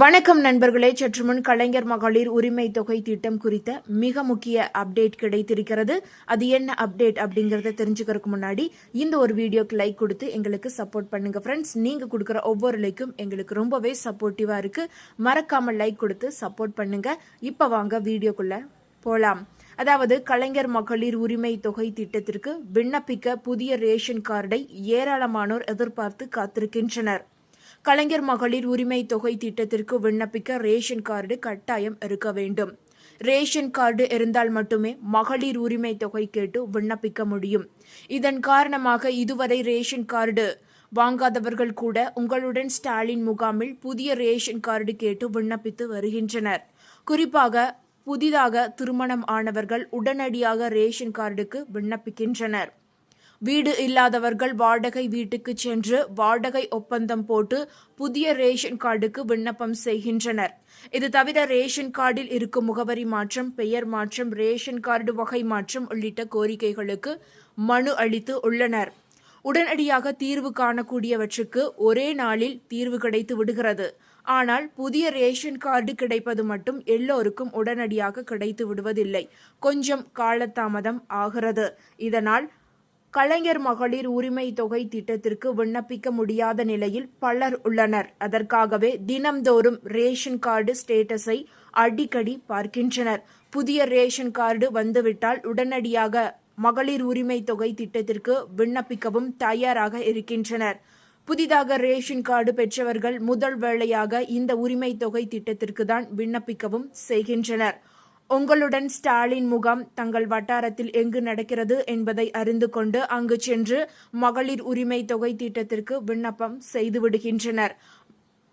வணக்கம் நண்பர்களே. சற்றுமுன் கலைஞர் மகளிர் உரிமை தொகை திட்டம் குறித்த மிக முக்கிய அப்டேட் கிடைத்திருக்கிறது. அது என்ன அப்டேட் அப்படிங்கறத தெரிஞ்சுக்கிறதுக்கு முன்னாடி இந்த ஒரு வீடியோக்கு லைக் கொடுத்து எங்களுக்கு சப்போர்ட் பண்ணுங்க ஃப்ரெண்ட்ஸ். நீங்க கொடுக்குற ஒவ்வொரு லைக்கும் எங்களுக்கு ரொம்பவே சப்போர்ட்டிவா இருக்கு. மறக்காம லைக் கொடுத்து சப்போர்ட் பண்ணுங்க. இப்ப வாங்க வீடியோக்குள்ள போலாம். அதாவது கலைஞர் மகளிர் உரிமை தொகை திட்டத்திற்கு விண்ணப்பிக்க புதிய ரேஷன் கார்டை ஏராளமானோர் எதிர்பார்த்து காத்திருக்கின்றனர். கலைஞர் மகளிர் உரிமை தொகை திட்டத்திற்கு விண்ணப்பிக்க ரேஷன் கார்டு கட்டாயம் இருக்க வேண்டும். ரேஷன் கார்டு இருந்தால் மட்டுமே மகளிர் உரிமை தொகை கேட்டு விண்ணப்பிக்க முடியும். இதன் காரணமாக இதுவரை ரேஷன் கார்டு வாங்காதவர்கள் கூட உங்களுடன் ஸ்டாலின் முகாமில் புதிய ரேஷன் கார்டு கேட்டு விண்ணப்பித்து வருகின்றனர். குறிப்பாக புதிதாக திருமணம் ஆனவர்கள் உடனடியாக ரேஷன் கார்டுக்கு விண்ணப்பிக்கின்றனர். வீடு இல்லாதவர்கள் வாடகை வீட்டுக்கு சென்று வாடகை ஒப்பந்தம் போட்டு புதிய ரேஷன் கார்டுக்கு விண்ணப்பம் செய்கின்றனர். இது தவிர ரேஷன் கார்டில் இருக்கும் முகவரி மாற்றம், பெயர் மாற்றம், ரேஷன் கார்டு வகை மாற்றம் உள்ளிட்ட கோரிக்கைகளுக்கு மனு அளித்து உள்ளனர். உடனடியாக தீர்வு காணக்கூடியவற்றுக்கு ஒரே நாளில் தீர்வு கிடைத்து விடுகிறது. ஆனால் புதிய ரேஷன் கார்டு கிடைப்பது மட்டும் எல்லோருக்கும் உடனடியாக கிடைத்து விடுவதில்லை. கொஞ்சம் காலதாமதம் ஆகிறது. இதனால் கலைஞர் மகளிர் உரிமை தொகை திட்டத்திற்கு விண்ணப்பிக்க முடியாத நிலையில் பலர் உள்ளனர். அதற்காகவே தினம்தோறும் ரேஷன் கார்டு ஸ்டேட்டஸை அடிக்கடி பார்க்கின்றனர். புதிய ரேஷன் கார்டு வந்துவிட்டால் உடனடியாக மகளிர் உரிமை தொகை திட்டத்திற்கு விண்ணப்பிக்கவும் தயாராக இருக்கின்றனர். புதிதாக ரேஷன் கார்டு பெற்றவர்கள் முதல் வேளையாக இந்த உரிமை தொகை திட்டத்திற்கு தான் விண்ணப்பிக்கவும் செய்கின்றனர். உங்களுடன் ஸ்டாலின் முகாம் தங்கள் வட்டாரத்தில் எங்கு நடக்கிறது என்பதை அறிந்து கொண்டு அங்கு சென்று மகளிர் உரிமை தொகை திட்டத்திற்கு விண்ணப்பம் செய்து விடுகின்றனர்.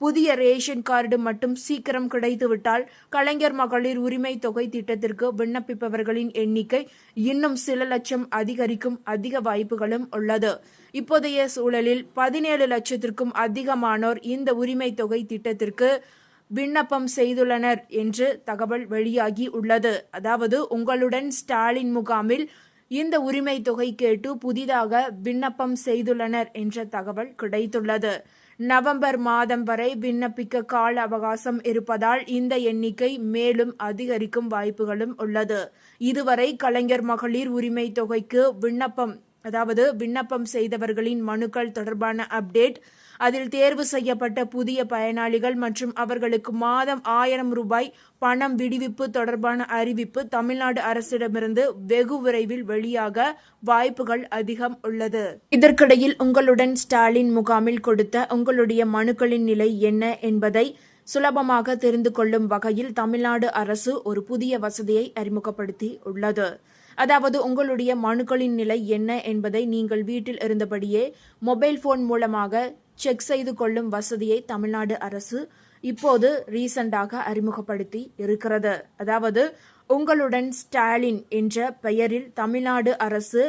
புதிய ரேஷன் கார்டு மட்டும் சீக்கிரம் கிடைத்துவிட்டால் கலைஞர் மகளிர் உரிமை தொகை திட்டத்திற்கு விண்ணப்பிப்பவர்களின் எண்ணிக்கை இன்னும் சில லட்சம் அதிகரிக்கும் அதிக வாய்ப்புகளும் உள்ளது. இப்போதைய சூழலில் 17 லட்சத்திற்கும் அதிகமானோர் இந்த உரிமை தொகை திட்டத்திற்கு விண்ணப்பம் செய்துள்ளனர் என்று தகவல் வெளியாகி உள்ளது. அதாவது உங்களுடன் ஸ்டாலின் முகாமில் இந்த உரிமை தொகை கேட்டு புதிதாக விண்ணப்பம் செய்துள்ளனர் என்ற தகவல் கிடைத்துள்ளது. நவம்பர் மாதம் வரை விண்ணப்பிக்க கால அவகாசம் இருப்பதால் இந்த எண்ணிக்கை மேலும் அதிகரிக்கும் வாய்ப்புகளும் உள்ளது. இதுவரை கலைஞர் மகளிர் உரிமை தொகைக்கு விண்ணப்பம் செய்தவர்களின் மனுக்கள் தொடர்பான அப்டேட், அதில் தேர்வு செய்யப்பட்ட புதிய பயனாளிகள் மற்றும் அவர்களுக்கு மாதம் 1000 ரூபாய் பணம் விடுவிப்பு தொடர்பான அறிவிப்பு தமிழ்நாடு அரசிடமிருந்து வெகு விரைவில் வெளியாக வாய்ப்புகள் அதிகம் உள்ளது. இதற்கிடையில் உங்களுடன் ஸ்டாலின் முகாமில் கொடுத்த உங்களுடைய மனுக்களின் நிலை என்ன என்பதை சுலபமாக தெரிந்து கொள்ளும் வகையில் தமிழ்நாடு அரசு ஒரு புதிய வசதியை அறிமுகப்படுத்தி உள்ளது. அதாவது உங்களுடைய மனுக்களின் நிலை என்ன என்பதை நீங்கள் வீட்டில் இருந்தபடியே மொபைல் போன் மூலமாக செக் செய்து கொள்ளும் வசதியை தமிழ்நாடு அரசு இப்போது ரீசெண்டாக அறிமுகப்படுத்தி இருக்கிறது. அதாவது உங்களுடன் ஸ்டாலின் என்ற பெயரில் தமிழ்நாடு அரசு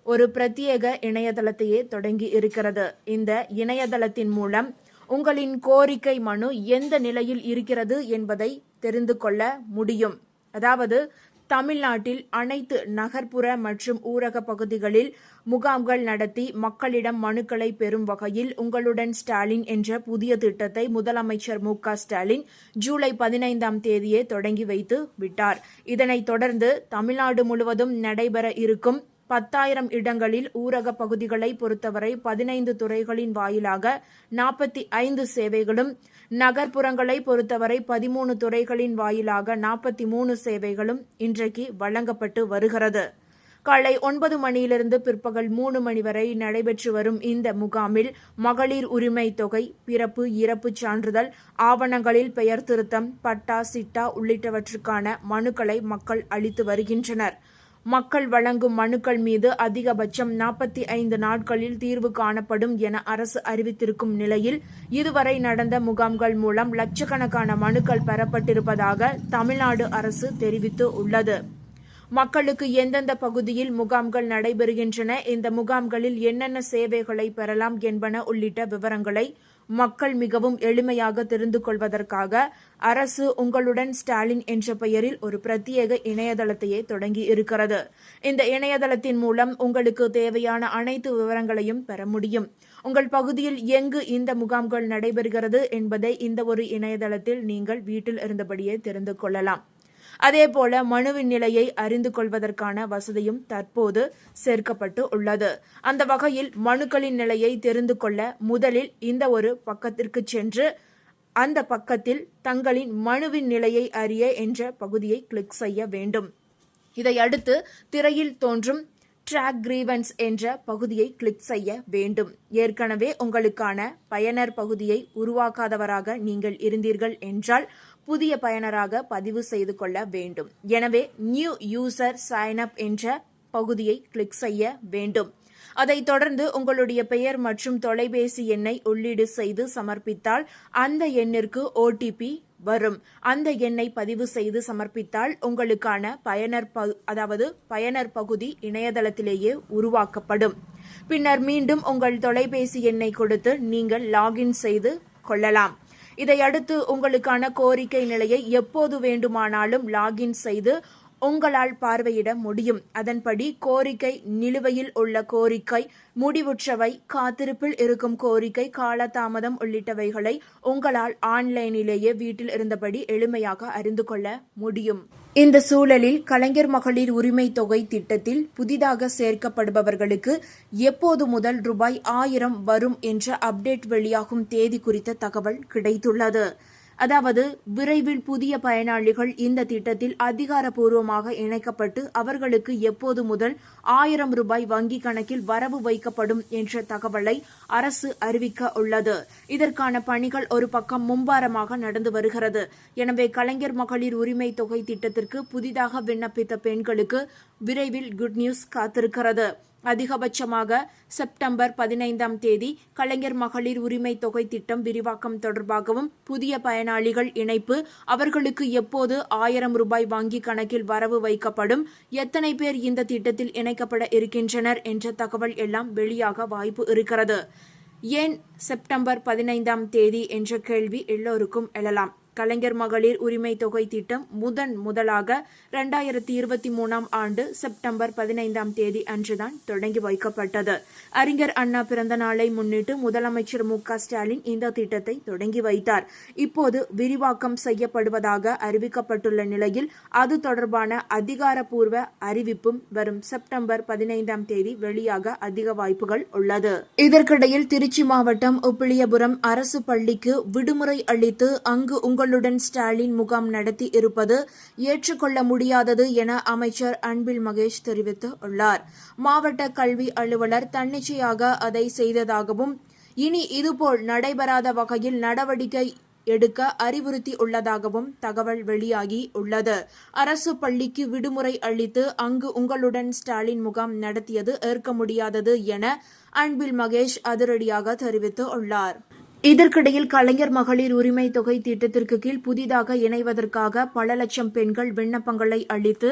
ஒரு பிரத்யேக இணையதளத்தையே தொடங்கி இருக்கிறது. இந்த இணையதளத்தின் மூலம் உங்களின் கோரிக்கை மனு எந்த நிலையில் இருக்கிறது என்பதை தெரிந்து கொள்ள முடியும். அதாவது தமிழ்நாட்டில் அனைத்து நகர்ப்புற மற்றும் ஊரக பகுதிகளில் முகாம்கள் நடத்தி மக்களிடம் மனுக்களை பெறும் வகையில் உங்களுடன் ஸ்டாலின் என்ற புதிய திட்டத்தை முதலமைச்சர் மு.க.ஸ்டாலின் ஜூலை 15ஆம் தேதியே தொடங்கி வைத்து விட்டார். இதனைத் தொடர்ந்து தமிழ்நாடு முழுவதும் நடைபெற இருக்கும் 10,000 இடங்களில் ஊரக பகுதிகளை பொறுத்தவரை 15 துறைகளின் வாயிலாக 45 சேவைகளும், நகர்ப்புறங்களை பொறுத்தவரை 13 துறைகளின் வாயிலாக 43 சேவைகளும் இன்றைக்கு வழங்கப்பட்டு வருகிறது. காலை 9 மணியிலிருந்து பிற்பகல் 3 மணி வரை நடைபெற்று வரும் இந்த முகாமில் மகளிர் உரிமை தொகை, பிறப்பு, இறப்புச் சான்றிதழ், ஆவணங்களில் பெயர் திருத்தம், பட்டா, சிட்டா உள்ளிட்டவற்றுக்கான மனுக்களை மக்கள் அளித்து வருகின்றனர். மக்கள் வழங்கும் மனுக்கள் மீது அதிகபட்சம் 45 நாட்களில் தீர்வு காணப்படும் என அரசு அறிவித்திருக்கும் நிலையில் இதுவரை நடந்த முகாம்கள் மூலம் லட்சக்கணக்கான மனுக்கள் பெறப்பட்டிருப்பதாக தமிழ்நாடு அரசு தெரிவித்து உள்ளது. மக்களுக்கு எந்தெந்த பகுதியில் முகாம்கள் நடைபெறுகின்றன, இந்த முகாம்களில் என்னென்ன சேவைகளை பெறலாம் என்பன உள்ளிட்ட விவரங்களை மக்கள் மிகவும் எளிமையாக தெரிந்து கொள்வதற்காக அரசு உங்களுடன் ஸ்டாலின் என்ற பெயரில் ஒரு பிரத்யேக இணையதளத்தையே தொடங்கி இருக்கிறது. இந்த இணையதளத்தின் மூலம் உங்களுக்கு தேவையான அனைத்து விவரங்களையும் பெற முடியும். உங்கள் பகுதியில் எங்கு இந்த முகாம்கள் நடைபெறுகிறது என்பதை இந்த ஒரு இணையதளத்தில் நீங்கள் வீட்டில் இருந்தபடியே தெரிந்து கொள்ளலாம். அதேபோல மனுவின் நிலையை அறிந்து கொள்வதற்கான வசதியும் தற்போது சேர்க்கப்பட்டு உள்ளது. அந்த வகையில் மனுக்களின் நிலையை தெரிந்து கொள்ள முதலில் இந்த ஒரு பக்கத்திற்கு சென்று அந்த பக்கத்தில் தங்களின் மனுவின் நிலையை அறிய என்ற பகுதியை கிளிக் செய்ய வேண்டும். இதை அடுத்து திரையில் தோன்றும் ட்ராக் கிரீவன்ஸ் என்ற பகுதியை கிளிக் செய்ய வேண்டும். ஏற்கனவே உங்களுக்கான பயனர் பகுதியை உருவாக்காதவராக நீங்கள் இருந்தீர்கள் என்றால் புதிய பயனராக பதிவு செய்து கொள்ள வேண்டும். எனவே நியூ யூசர் சைன் அப் என்ற பகுதியை கிளிக் செய்ய வேண்டும். அதைத் தொடர்ந்து உங்களுடைய பெயர் மற்றும் தொலைபேசி எண்ணை உள்ளீடு செய்து சமர்ப்பித்தால் அந்த எண்ணிற்கு OTP வரும். அந்த எண்ணை பதிவு செய்து சமர்ப்பித்தால் உங்களுக்கான பயனர் பகுதி இணையதளத்திலேயே உருவாக்கப்படும். பின்னர் மீண்டும் உங்கள் தொலைபேசி எண்ணை கொடுத்து நீங்கள் லாகின் செய்து கொள்ளலாம். இதையடுத்து உங்களுக்கான கோரிக்கை நிலையை எப்போது வேண்டுமானாலும் லாகின் செய்து உங்களால் பார்வையிட முடியும். அதன்படி கோரிக்கை நிலுவையில் உள்ள கோரிக்கை, முடிவுற்றவை, காத்திருப்பில் இருக்கும் கோரிக்கை, காலதாமதம் உள்ளிட்டவைகளை உங்களால் ஆன்லைனிலேயே வீட்டில் இருந்தபடி எளிமையாக அறிந்து கொள்ள முடியும். இந்த சூழலில் கலைஞர் மகளிர் உரிமை தொகை திட்டத்தில் புதிதாக சேர்க்கப்படுபவர்களுக்கு எப்போது முதல் ரூபாய் 1000 வரும் என்ற அப்டேட் வெளியாகும் தேதி குறித்த தகவல் கிடைத்துள்ளது. அதாவது விரைவில் புதிய பயனாளிகள் இந்த திட்டத்தில் அதிகாரப்பூர்வமாக இணைக்கப்பட்டு அவர்களுக்கு எப்போது முதல் 1000 ரூபாய் வங்கிக் கணக்கில் வரவு வைக்கப்படும் என்ற தகவலை அரசு அறிவிக்க உள்ளது. இதற்கான பணிகள் ஒரு பக்கம் மும்பாரமாக நடந்து வருகிறது. எனவே கலைஞர் மகளிர் உரிமை தொகை திட்டத்திற்கு புதிதாக விண்ணப்பித்த பெண்களுக்கு விரைவில் குட் நியூஸ் காத்திருக்கிறது. அதிகபட்சமாக செப்டம்பர் 15ஆம் தேதி கலைஞர் மகளிர் உரிமை தொகை திட்டம் விரிவாக்கம் தொடர்பாகவும் புதிய பயனாளிகள் இணைப்பு, அவர்களுக்கு எப்போது 1000 ரூபாய் வங்கி கணக்கில் வரவு வைக்கப்படும், எத்தனை பேர் இந்த திட்டத்தில் இணைக்கப்பட இருக்கின்றனர் என்ற தகவல் எல்லாம் வெளியாக வாய்ப்பு இருக்கிறது. ஏன் செப்டம்பர் 15ஆம் தேதி என்ற கேள்வி எல்லோருக்கும் எழலாம். கலைஞர் மகளிர் உரிமை தொகை திட்டம் முதலாக 2023ஆம் ஆண்டு செப்டம்பர் 15ஆம் தேதி அன்றுதான் தொடங்கி வைக்கப்பட்டது. அறிஞர் அண்ணா பிறந்த நாளை முன்னிட்டு முதலமைச்சர் மு.க. ஸ்டாலின் இந்த திட்டத்தை தொடங்கி வைத்தார். இப்போது விரிவாக்கம் செய்யப்படுவதாக அறிவிக்கப்பட்டுள்ள நிலையில் அது தொடர்பான அதிகாரப்பூர்வ அறிவிப்பும் வரும் செப்டம்பர் 15ஆம் தேதி வெளியாக அதிக வாய்ப்புகள் உள்ளது. இதற்கிடையில் திருச்சி மாவட்டம் உப்பிலியபுரம் அரசு பள்ளிக்கு விடுமுறை அளித்து அங்கு உங்களுடன் ஸ்டாலின் முகாம் நடத்தி இருப்பது ஏற்றுக்கொள்ள முடியாதது என அமைச்சர் அன்பில் மகேஷ் தெரிவித்துள்ளார். மாவட்ட கல்வி அலுவலர் தன்னிச்சையாக அதை செய்ததாகவும் இனி இதுபோல் நடைபெறாத வகையில் நடவடிக்கை எடுக்க அறிவுறுத்தி உள்ளதாகவும் தகவல் வெளியாகி உள்ளது. அரசு பள்ளிக்கு விடுமுறை அளித்து அங்கு உங்களுடன் ஸ்டாலின் முகாம் நடத்தியது ஏற்க முடியாதது என அன்பில் மகேஷ் அதிரடியாக தெரிவித்துள்ளார். இதற்கிடையில் கலைஞர் மகளிர் உரிமை தொகை திட்டத்திற்கு கீழ் புதிதாக இணைவதற்காக பல லட்சம் பெண்கள் விண்ணப்பங்களை அளித்து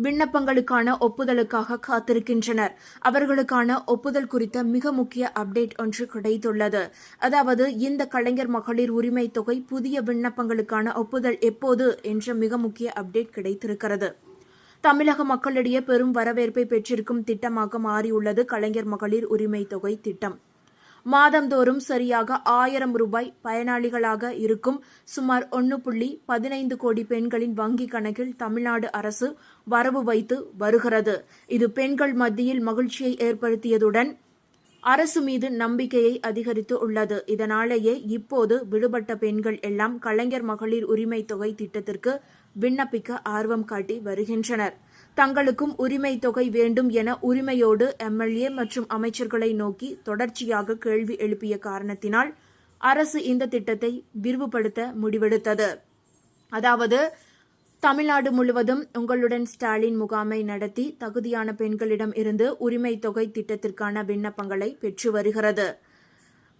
விண்ணப்பங்களுக்கான ஒப்புதலுக்காக காத்திருக்கின்றனர். அவர்களுக்கான ஒப்புதல் குறித்த மிக முக்கிய அப்டேட் ஒன்று கிடைத்துள்ளது. அதாவது இந்த கலைஞர் மகளிர் உரிமை தொகை புதிய விண்ணப்பங்களுக்கான ஒப்புதல் எப்போது என்ற மிக முக்கிய அப்டேட் கிடைத்திருக்கிறது. தமிழக மக்களிடையே பெரும் வரவேற்பை பெற்றிருக்கும் திட்டமாக மாறியுள்ளது கலைஞர் மகளிர் உரிமை தொகை திட்டம். மாதந்தோறும் சரியாக 1000 ரூபாய் பயனாளிகளாக இருக்கும் சுமார் 1.15 கோடி பெண்களின் வங்கிக் கணக்கில் தமிழ்நாடு அரசு வரவு வைத்து வருகிறது. இது பெண்கள் மத்தியில் மகிழ்ச்சியை ஏற்படுத்தியதுடன் அரசு மீது நம்பிக்கையை அதிகரித்து உள்ளது. இதனாலேயே இப்போது விடுபட்ட பெண்கள் எல்லாம் கலைஞர் மகளிர் உரிமை தொகை திட்டத்திற்கு விண்ணப்பிக்க ஆர்வம் காட்டி வருகின்றனர். தங்களுக்கும் உரிமை தொகை வேண்டும் என உரிமையோடு MLA மற்றும் அமைச்சர்களை நோக்கி தொடர்ச்சியாக கேள்வி எழுப்பிய காரணத்தினால் அரசு இந்த திட்டத்தை விரிவுபடுத்த முடிவெடுத்தது. அதாவது தமிழ்நாடு முழுவதும் உங்களுடன் ஸ்டாலின் முகாமை நடத்தி தகுதியான பெண்களிடம் இருந்து உரிமை தொகை திட்டத்திற்கான விண்ணப்பங்களை பெற்று வருகிறது.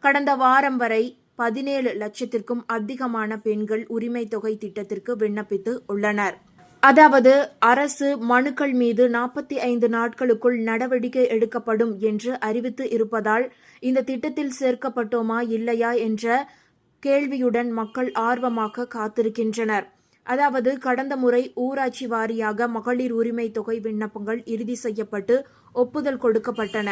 கடந்த வாரம் வரை 17 லட்சத்திற்கும் அதிகமான பெண்கள் உரிமை தொகை திட்டத்திற்கு விண்ணப்பித்து உள்ளனர். அதாவது அரசு மனுக்கள் மீது 45 நாட்களுக்குள் நடவடிக்கை எடுக்கப்படும் என்று அறிவித்து இருப்பதால் இந்த திட்டத்தில் சேர்க்கப்பட்டோமா இல்லையா என்ற கேள்வியுடன் மக்கள் ஆர்வமாக காத்திருக்கின்றனர். அதாவது கடந்த முறை ஊராட்சி வாரியாக மகளிர் உரிமை தொகை விண்ணப்பங்கள் இறுதி செய்யப்பட்டு ஒப்புதல் கொடுக்கப்பட்டன.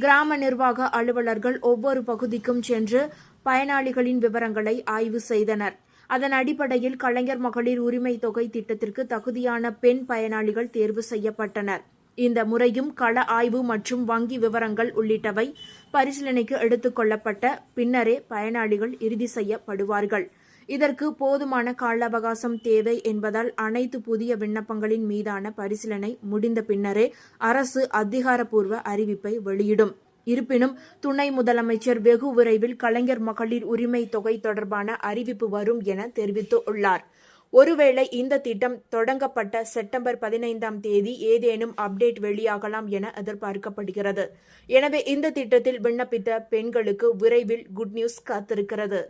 கிராம நிர்வாக அலுவலர்கள் ஒவ்வொரு பகுதிக்கும் சென்று பயனாளிகளின் விவரங்களை ஆய்வு செய்தனர். அதன் அடிப்படையில் கலைஞர் மகளிர் உரிமை தொகை திட்டத்திற்கு தகுதியான பெண் பயனாளிகள் தேர்வு செய்யப்பட்டனர். இந்த முறையும் கள ஆய்வு மற்றும் வங்கி விவரங்கள் உள்ளிட்டவை பரிசீலனைக்கு எடுத்துக் கொள்ளப்பட்ட பின்னரே பயனாளிகள் இறுதி செய்யப்படுவார்கள். இதற்கு போதுமான கால அவகாசம் தேவை என்பதால் அனைத்து புதிய விண்ணப்பங்களின் மீதான பரிசீலனை முடிந்த பின்னரே அரசு அதிகாரப்பூர்வ அறிவிப்பை வெளியிடும். இருப்பினும் துணை முதலமைச்சர் வெகு விரைவில் கலைஞர் மகளிர் உரிமை தொகை தொடர்பான அறிவிப்பு வரும் என தெரிவித்துள்ளார். ஒருவேளை இந்த திட்டம் தொடங்கப்பட்ட செப்டம்பர் 15ஆம் தேதி ஏதேனும் அப்டேட் வெளியாகலாம் என எதிர்பார்க்கப்படுகிறது. எனவே இந்த திட்டத்தில் விண்ணப்பித்த பெண்களுக்கு விரைவில் குட் நியூஸ் காத்திருக்கிறது.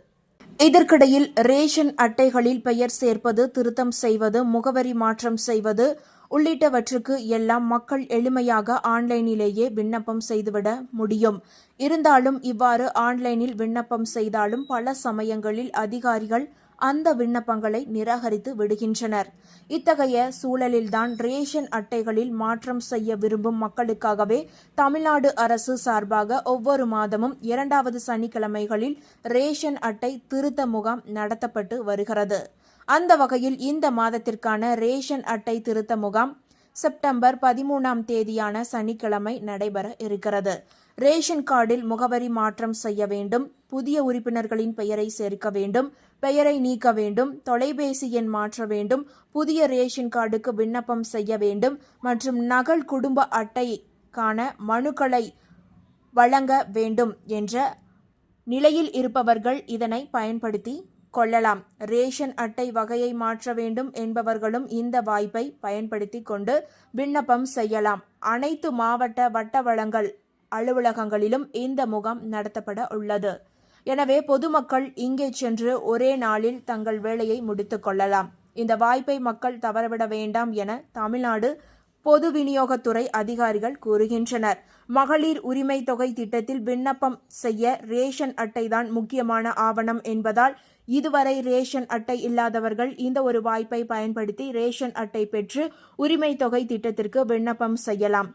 இதற்கிடையில் ரேஷன் அட்டைகளில் பெயர் சேர்ப்பது, திருத்தம் செய்வது, முகவரி மாற்றம் செய்வது உள்ளிட்டவற்றுக்கு எல்லாம் மக்கள் எளிமையாக ஆன்லைனிலேயே விண்ணப்பம் செய்துவிட முடியும். இருந்தாலும் இவ்வாறு ஆன்லைனில் விண்ணப்பம் செய்தாலும் பல சமயங்களில் அதிகாரிகள் அந்த விண்ணப்பங்களை நிராகரித்து விடுகின்றனர். இத்தகைய சூழலில்தான் ரேஷன் அட்டைகளில் மாற்றம் செய்ய விரும்பும் மக்களுக்காகவே தமிழ்நாடு அரசு சார்பாக ஒவ்வொரு மாதமும் 2வது சனிக்கிழமைகளில் ரேஷன் அட்டை திருத்த முகாம் நடத்தப்பட்டு வருகிறது. அந்த வகையில் இந்த மாதத்திற்கான ரேஷன் அட்டை திருத்த முகாம் செப்டம்பர் 13ஆம் தேதியான சனிக்கிழமை நடைபெற இருக்கிறது. ரேஷன் கார்டில் முகவரி மாற்றம் செய்ய வேண்டும், புதிய உறுப்பினர்களின் பெயரை சேர்க்க வேண்டும், பெயரை நீக்க வேண்டும், தொலைபேசி எண் மாற்ற வேண்டும், புதிய ரேஷன் கார்டுக்கு விண்ணப்பம் செய்ய வேண்டும் மற்றும் நகல் குடும்ப அட்டைக்கான மனுக்களை வழங்க வேண்டும் என்ற நிலையில் இருப்பவர்கள் இதனை பயன்படுத்தி கொள்ளலாம். ரேஷன் அட்டை வகையை மாற்ற வேண்டும் என்பவர்களும் இந்த வாய்ப்பை பயன்படுத்தி கொண்டு விண்ணப்பம் செய்யலாம். அனைத்து மாவட்ட வட்ட வழங்கல் அலுவலகங்களிலும் இந்த முகாம் நடத்தப்பட உள்ளது. எனவே பொதுமக்கள் இங்கே சென்று ஒரே நாளில் தங்கள் வேலையை முடித்துக் கொள்ளலாம். இந்த வாய்ப்பை மக்கள் தவறவிட வேண்டாம் என தமிழ்நாடு பொது விநியோகத்துறை அதிகாரிகள் கூறுகின்றனர். மகளிர் உரிமை தொகை திட்டத்தில் விண்ணப்பம் செய்ய ரேஷன் அட்டைதான் முக்கியமான ஆவணம் என்பதால் இதுவரை ரேஷன் அட்டை இல்லாதவர்கள் இந்த ஒரு வாய்ப்பை பயன்படுத்தி ரேஷன் அட்டை பெற்று உரிமை தொகை திட்டத்திற்கு விண்ணப்பம் செய்யலாம்.